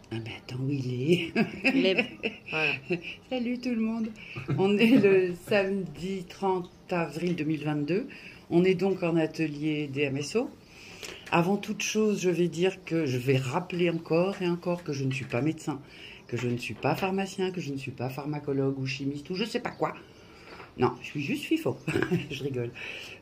Ah ben attends, où il est? Voilà. Salut tout le monde. On est le samedi 30 avril 2022. On est donc en atelier DMSO. Avant toute chose, je vais dire que je vais rappeler encore et encore que je ne suis pas médecin, que je ne suis pas pharmacien, que je ne suis pas pharmacologue ou chimiste ou je sais pas quoi. Non, je suis juste FIFO. Je rigole.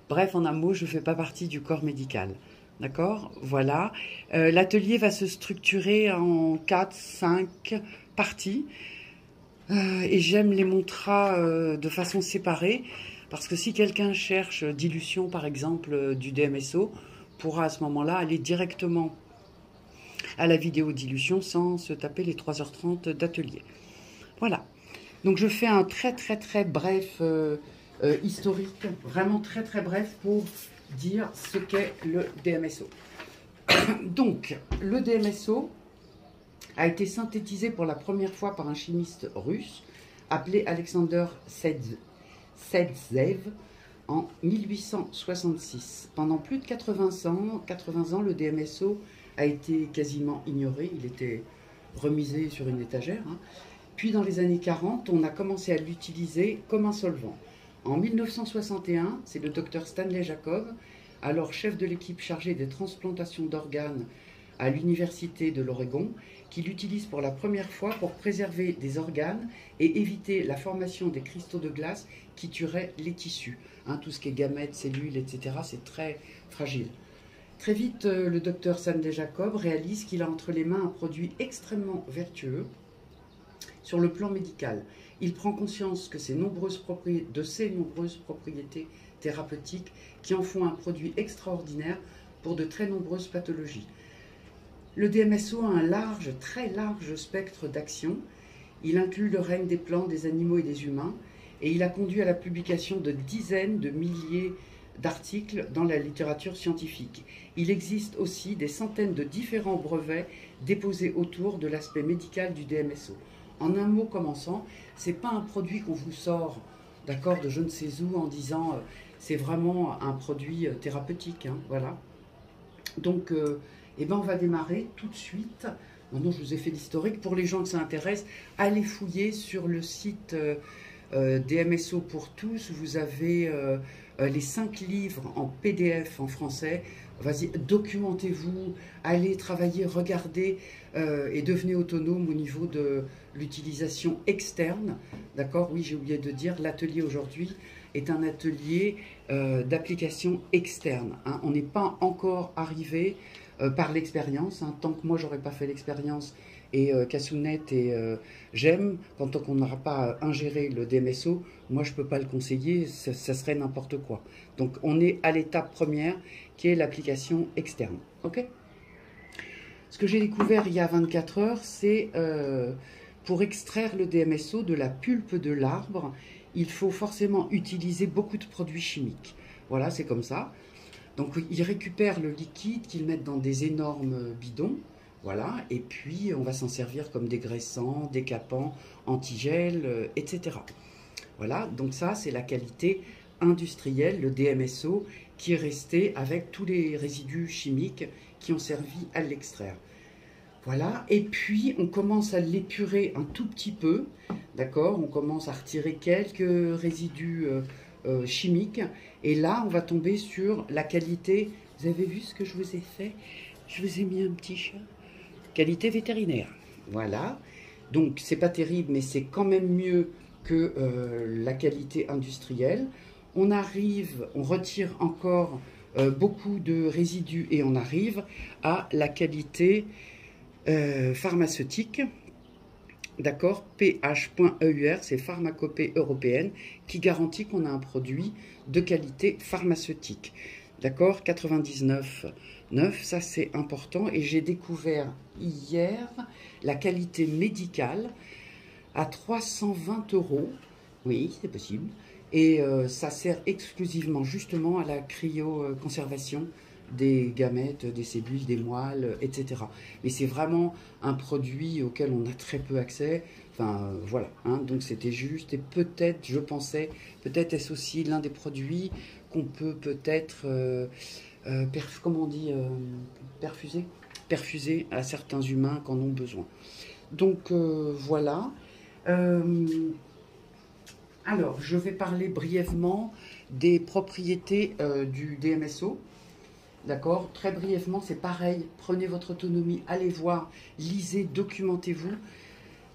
Bref, en un mot, je ne fais pas partie du corps médical. D'accord. Voilà. L'atelier va se structurer en 4, 5 parties. Et j'aime les montras de façon séparée, parce que si quelqu'un cherche dilution, par exemple, du DMSO, pourra à ce moment-là aller directement à la vidéo dilution sans se taper les 3h30 d'atelier. Voilà. Donc je fais un très très très bref historique, vraiment très très bref pour dire ce qu'est le DMSO. Donc le DMSO a été synthétisé pour la première fois par un chimiste russe appelé Alexander Sedzev en 1866. Pendant plus de 80 ans, le DMSO a été quasiment ignoré, il était remisé sur une étagère. Puis dans les années 40, on a commencé à l'utiliser comme un solvant. En 1961, c'est le docteur Stanley Jacob, alors chef de l'équipe chargée des transplantations d'organes à l'université de l'Oregon, qui l'utilise pour la première fois pour préserver des organes et éviter la formation des cristaux de glace qui tueraient les tissus. Tout ce qui est gamètes, cellules, etc., c'est très fragile. Très vite, le docteur Stanley Jacob réalise qu'il a entre les mains un produit extrêmement vertueux sur le plan médical. Il prend conscience que de ces nombreuses propriétés thérapeutiques qui en font un produit extraordinaire pour de très nombreuses pathologies. Le DMSO a un très large spectre d'action. Il inclut le règne des plantes, des animaux et des humains, et il a conduit à la publication de dizaines de milliers d'articles dans la littérature scientifique. Il existe aussi des centaines de différents brevets déposés autour de l'aspect médical du DMSO. En un mot commençant, c'est pas un produit qu'on vous sort, d'accord, de je ne sais où en disant c'est vraiment un produit thérapeutique, voilà. Donc, on va démarrer tout de suite. Maintenant, je vous ai fait l'historique. Pour les gens que ça intéresse, allez fouiller sur le site DMSO pour tous. Vous avez les 5 livres en PDF en français. Vas-y, documentez-vous, allez travailler, regardez et devenez autonome au niveau de l'utilisation externe. D'accord? Oui, j'ai oublié de dire, l'atelier aujourd'hui est un atelier d'application externe. On n'est pas encore arrivé par l'expérience. Tant que moi, j'aurais pas fait l'expérience et Cassounet et j'aime, tant qu'on n'aura pas ingéré le DMSO, moi, je peux pas le conseiller, ça serait n'importe quoi. Donc, on est à l'étape première qui est l'application externe. Ok? Ce que j'ai découvert il y a 24 heures, c'est pour extraire le DMSO de la pulpe de l'arbre, il faut forcément utiliser beaucoup de produits chimiques. Voilà, c'est comme ça. Donc ils récupèrent le liquide qu'ils mettent dans des énormes bidons, voilà, et puis on va s'en servir comme dégraissant, décapant, antigel, etc. Voilà, donc ça c'est la qualité industrielle, le DMSO, qui est resté avec tous les résidus chimiques qui ont servi à l'extraire. Voilà, et puis on commence à l'épurer un tout petit peu, d'accord. On commence à retirer quelques résidus chimiques, et là on va tomber sur la qualité. Vous avez vu ce que je vous ai fait? Je vous ai mis un petit chat. Qualité vétérinaire, voilà. Donc c'est pas terrible, mais c'est quand même mieux que la qualité industrielle. On retire encore beaucoup de résidus et on arrive à la qualité pharmaceutique, d'accord, pH.EUR, c'est pharmacopée européenne, qui garantit qu'on a un produit de qualité pharmaceutique. D'accord, 99,9, ça c'est important. Et j'ai découvert hier la qualité médicale à 320 €. Oui, c'est possible. Et ça sert exclusivement justement à la cryoconservation des gamètes, des cellules, des moelles, etc. Mais c'est vraiment un produit auquel on a très peu accès. Enfin, voilà. Donc c'était juste, et peut-être, je pensais, peut-être est-ce aussi l'un des produits qu'on peut peut-être, comment on dit, perfuser. perfuser à certains humains qui en ont besoin. Donc voilà. Alors, je vais parler brièvement des propriétés du DMSO. D'accord? Très brièvement, c'est pareil. Prenez votre autonomie, allez voir, lisez, documentez-vous.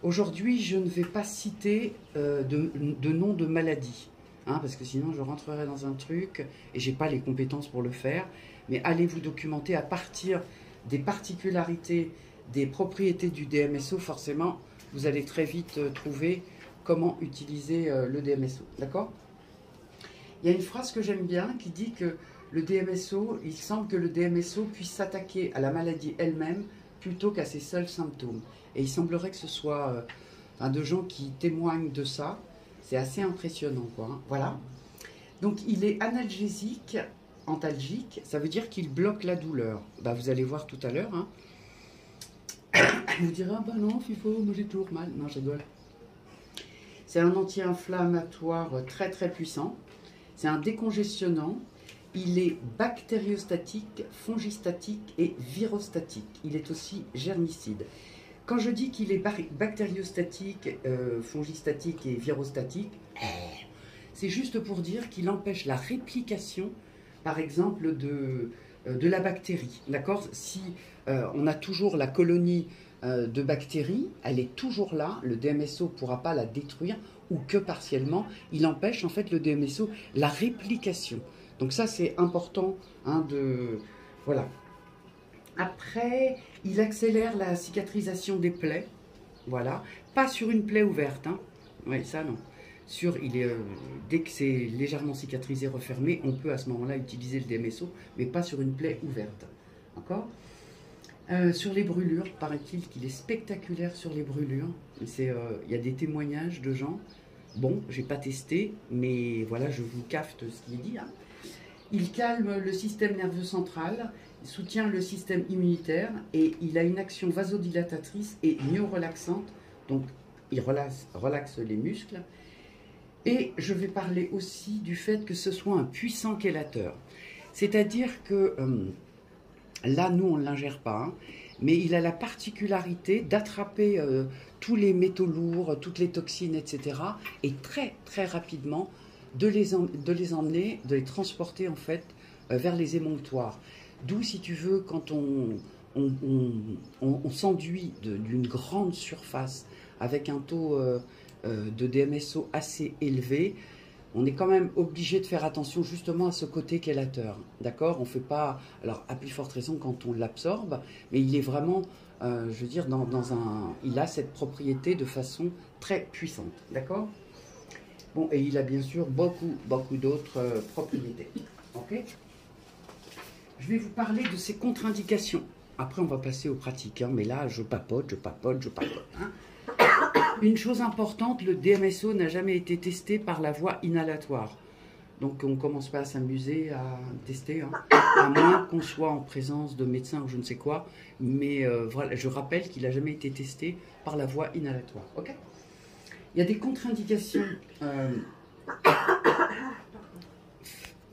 Aujourd'hui, je ne vais pas citer de nom de maladie, hein, parce que sinon je rentrerai dans un truc et j'ai pas les compétences pour le faire. Mais allez vous documenter à partir des particularités, des propriétés du DMSO. Forcément, vous allez très vite trouver comment utiliser le DMSO. D'accord? Il y a une phrase que j'aime bien qui dit que le DMSO, il semble que le DMSO puisse s'attaquer à la maladie elle-même plutôt qu'à ses seuls symptômes. Et il semblerait que ce soit de gens qui témoignent de ça. C'est assez impressionnant, quoi. Hein. Voilà. Donc, il est analgésique, antalgique. Ça veut dire qu'il bloque la douleur. Bah, vous allez voir tout à l'heure. Hein. Vous direz, ah bah non, FIFO, moi j'ai toujours mal. Non, je rigole. C'est un anti-inflammatoire très très puissant. C'est un décongestionnant. Il est bactériostatique, fongistatique et virostatique. Il est aussi germicide. Quand je dis qu'il est bactériostatique, fongistatique et virostatique, c'est juste pour dire qu'il empêche la réplication, par exemple, de la bactérie. D'accord? Si on a toujours la colonie de bactéries, elle est toujours là, le DMSO ne pourra pas la détruire, ou que partiellement. Il empêche en fait le DMSO la réplication. Donc ça, c'est important hein, de... Voilà. Après, il accélère la cicatrisation des plaies. Voilà. Pas sur une plaie ouverte. Hein. Oui, ça non. Dès que c'est légèrement cicatrisé, refermé, on peut à ce moment-là utiliser le DMSO, mais pas sur une plaie ouverte. D'accord ? Sur les brûlures, paraît-il qu'il est spectaculaire sur les brûlures. Il y a des témoignages de gens. Bon, j'ai pas testé, mais voilà, je vous cafte ce qui est dit. Hein. Il calme le système nerveux central, il soutient le système immunitaire et il a une action vasodilatatrice et myorelaxante, donc il relaxe les muscles. Et je vais parler aussi du fait que ce soit un puissant chélateur. C'est-à-dire que là, nous, on ne l'ingère pas, hein, mais il a la particularité d'attraper tous les métaux lourds, toutes les toxines, etc. et très, très rapidement de les emmener, de les transporter en fait vers les émonctoires. D'où, si tu veux, quand on s'enduit d'une grande surface avec un taux de DMSO assez élevé, on est quand même obligé de faire attention justement à ce côté chélateur. D'accord? On ne fait pas, alors à plus forte raison quand on l'absorbe, mais il est vraiment, je veux dire, il a cette propriété de façon très puissante. D'accord? Bon, et il a bien sûr beaucoup d'autres propriétés. Ok? Je vais vous parler de ses contre-indications. Après, on va passer aux pratiques. Hein, mais là, je papote. Hein. Une chose importante, le DMSO n'a jamais été testé par la voie inhalatoire. Donc, on ne commence pas à s'amuser à tester. Hein, à moins qu'on soit en présence de médecins ou je ne sais quoi. Mais voilà, je rappelle qu'il n'a jamais été testé par la voie inhalatoire. Ok? Il y a des contre-indications.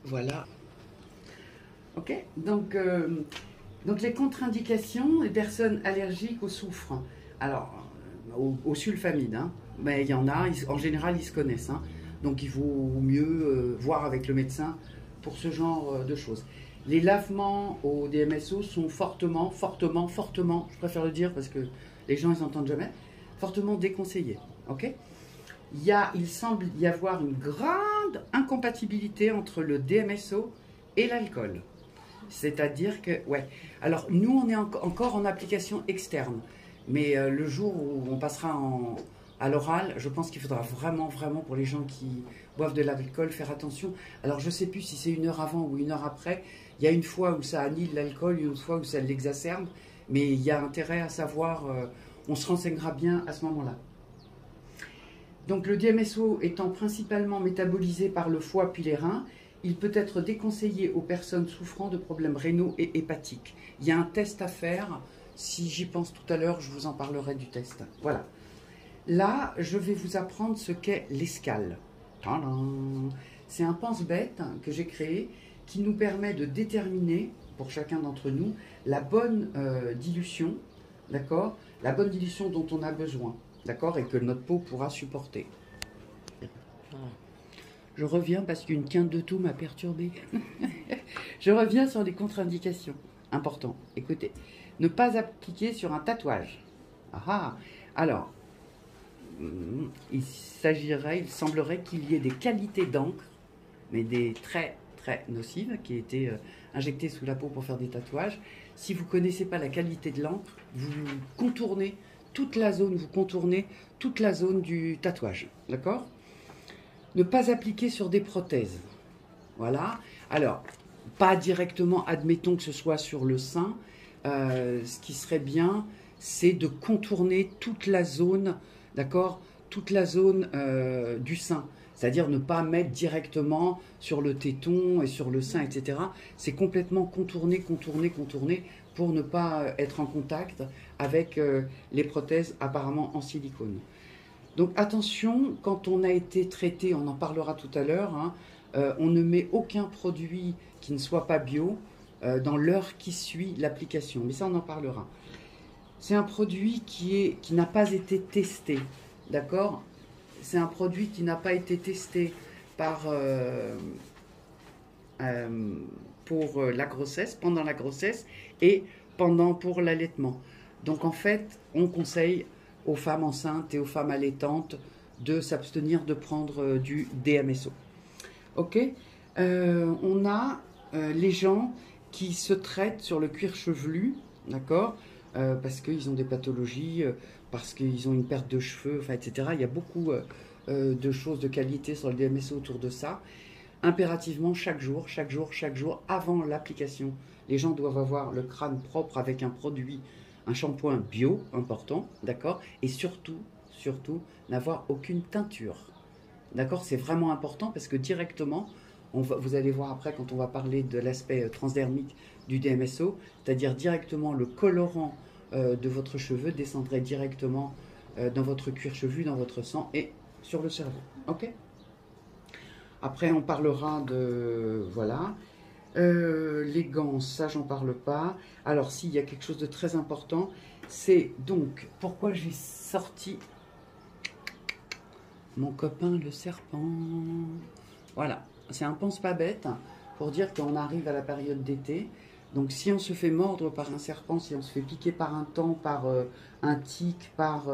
Voilà. Ok. Donc les contre-indications des personnes allergiques au soufre. Alors, au sulfamide. Hein. Mais il y en a, en général, ils se connaissent. Hein. Donc, il vaut mieux voir avec le médecin pour ce genre de choses. Les lavements au DMSO sont fortement, je préfère le dire parce que les gens, ils n'entendent jamais, fortement déconseillés. Ok ? Il semble y avoir une grande incompatibilité entre le DMSO et l'alcool. C'est-à-dire que, ouais. Alors, nous, on est encore en application externe. Mais le jour où on passera à l'oral, je pense qu'il faudra vraiment, pour les gens qui boivent de l'alcool, faire attention. Alors, je ne sais plus si c'est 1 heure avant ou 1 heure après. Il y a une fois où ça annule l'alcool, une autre fois où ça l'exacerbe. Mais il y a intérêt à savoir, on se renseignera bien à ce moment-là. Donc le DMSO étant principalement métabolisé par le foie puis les reins, il peut être déconseillé aux personnes souffrant de problèmes rénaux et hépatiques. Il y a un test à faire. Si j'y pense tout à l'heure, je vous en parlerai du test. Voilà. Là, je vais vous apprendre ce qu'est l'escale. C'est un pense-bête que j'ai créé qui nous permet de déterminer pour chacun d'entre nous la bonne dilution, d'accord? La bonne dilution dont on a besoin, d'accord? Et que notre peau pourra supporter. Je reviens parce qu'une quinte de tout m'a perturbée. Je reviens sur les contre-indications. Important, écoutez. Ne pas appliquer sur un tatouage. Ah, alors, il semblerait qu'il y ait des qualités d'encre, mais des très nocives, qui étaient injectées sous la peau pour faire des tatouages. Si vous ne connaissez pas la qualité de l'encre, vous contournez toute la zone du tatouage, d'accord? Ne pas appliquer sur des prothèses. Voilà. Alors, pas directement, admettons que ce soit sur le sein. Ce qui serait bien, c'est de contourner toute la zone, d'accord? Toute la zone du sein. C'est-à-dire ne pas mettre directement sur le téton et sur le sein, etc. C'est complètement contourner pour ne pas être en contact avec les prothèses apparemment en silicone. Donc attention, quand on a été traité, on en parlera tout à l'heure, hein, on ne met aucun produit qui ne soit pas bio dans l'heure qui suit l'application. Mais ça, on en parlera. C'est un produit qui n'a pas été testé, d'accord? C'est un produit qui n'a pas été testé pour la grossesse, pendant la grossesse et pour l'allaitement. Donc en fait, on conseille aux femmes enceintes et aux femmes allaitantes de s'abstenir de prendre du DMSO. Ok, on a les gens qui se traitent sur le cuir chevelu, d'accord, parce qu'ils ont des pathologies, parce qu'ils ont une perte de cheveux, enfin, etc. Il y a beaucoup de choses de qualité sur le DMSO autour de ça. Impérativement, chaque jour, avant l'application, les gens doivent avoir le crâne propre avec un produit, un shampoing bio, important, d'accord, et surtout, n'avoir aucune teinture. D'accord, c'est vraiment important parce que directement, vous allez voir après quand on va parler de l'aspect transdermique du DMSO, c'est-à-dire directement le colorant de votre cheveu descendrait directement dans votre cuir chevelu, dans votre sang et sur le cerveau. Ok. Après, on parlera de... Voilà. Les gants, ça, j'en parle pas. Alors, s'il y a quelque chose de très important, c'est donc pourquoi j'ai sorti mon copain le serpent. Voilà. C'est un pense pas bête pour dire qu'on arrive à la période d'été. Donc, si on se fait mordre par un serpent, si on se fait piquer par un taon, par un tic, par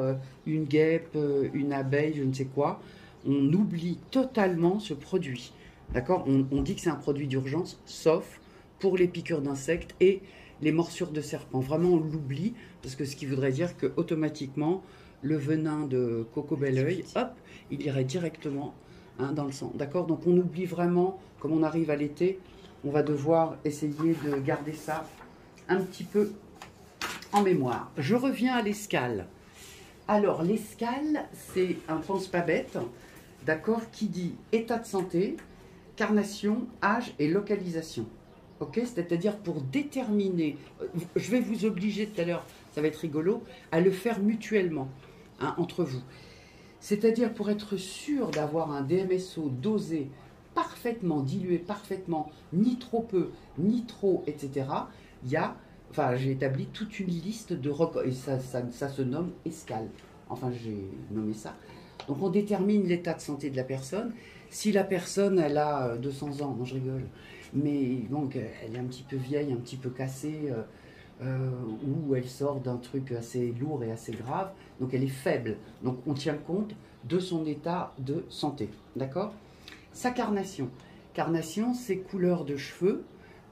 une guêpe, une abeille, je ne sais quoi, on oublie totalement ce produit. D'accord, on dit que c'est un produit d'urgence, sauf pour les piqûres d'insectes et les morsures de serpents. Vraiment, on l'oublie, parce que ce qui voudrait dire que automatiquement, le venin de Coco Bel-Oeil, hop, il irait directement dans le sang. D'accord, donc on oublie vraiment, comme on arrive à l'été, on va devoir essayer de garder ça un petit peu en mémoire. Je reviens à l'escale. Alors, l'escale, c'est un pense pas bête, d'accord, qui dit état de santé, carnation, âge et localisation. Ok, c'est-à-dire pour déterminer, je vais vous obliger tout à l'heure, ça va être rigolo, à le faire mutuellement, hein, entre vous. C'est-à-dire pour être sûr d'avoir un DMSO dosé parfaitement, dilué parfaitement, ni trop peu, ni trop, etc. Il y a, enfin j'ai établi toute une liste de records, et ça se nomme escale. Enfin j'ai nommé ça. Donc on détermine l'état de santé de la personne. Si la personne, elle a 200 ans, non je rigole, mais donc elle est un petit peu vieille, un petit peu cassée, ou elle sort d'un truc assez lourd et assez grave, donc elle est faible. Donc on tient compte de son état de santé, d'accord? Sa carnation. Carnation, c'est couleur de cheveux,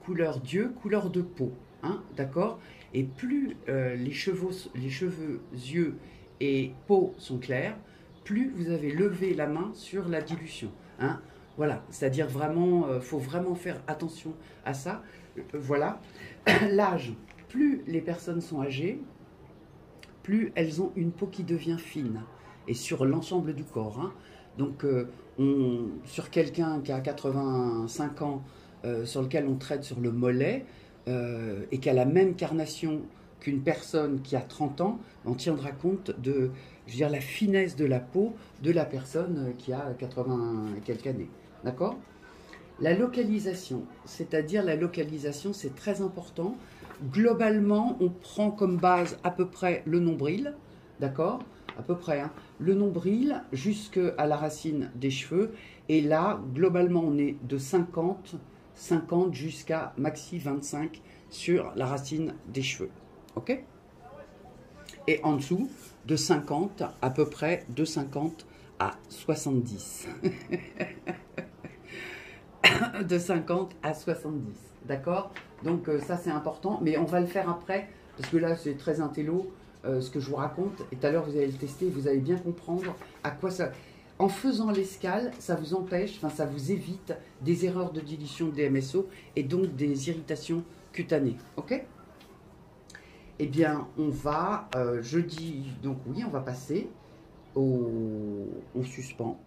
couleur d'yeux, couleur de peau, hein, d'accord? Et plus les cheveux, yeux et peau sont clairs, plus vous avez levé la main sur la dilution. Hein, voilà, c'est-à-dire vraiment, faut vraiment faire attention à ça. Voilà. L'âge, plus les personnes sont âgées, plus elles ont une peau qui devient fine, et sur l'ensemble du corps. Hein. Donc, sur quelqu'un qui a 85 ans, sur lequel on traite sur le mollet, et qui a la même carnation qu'une personne qui a 30 ans, on tiendra compte de, je veux dire, la finesse de la peau de la personne qui a 80 et quelques années. D'accord? La localisation, c'est-à-dire la localisation, c'est très important. Globalement, on prend comme base à peu près le nombril, d'accord? À peu près, hein, le nombril jusqu'à la racine des cheveux. Et là, globalement, on est de 50 jusqu'à maxi 25 sur la racine des cheveux, ok? Et en dessous, de 50 à peu près, de 50 à 70. De 50 à 70, d'accord? Donc ça c'est important, mais on va le faire après, parce que là c'est très intello, ce que je vous raconte, et tout à l'heure vous allez le tester, vous allez bien comprendre à quoi ça... En faisant l'escale, ça vous empêche, enfin ça vous évite des erreurs de dilution de DMSO, et donc des irritations cutanées, ok? Eh bien, on va, je dis, donc oui, on va passer au... On suspend.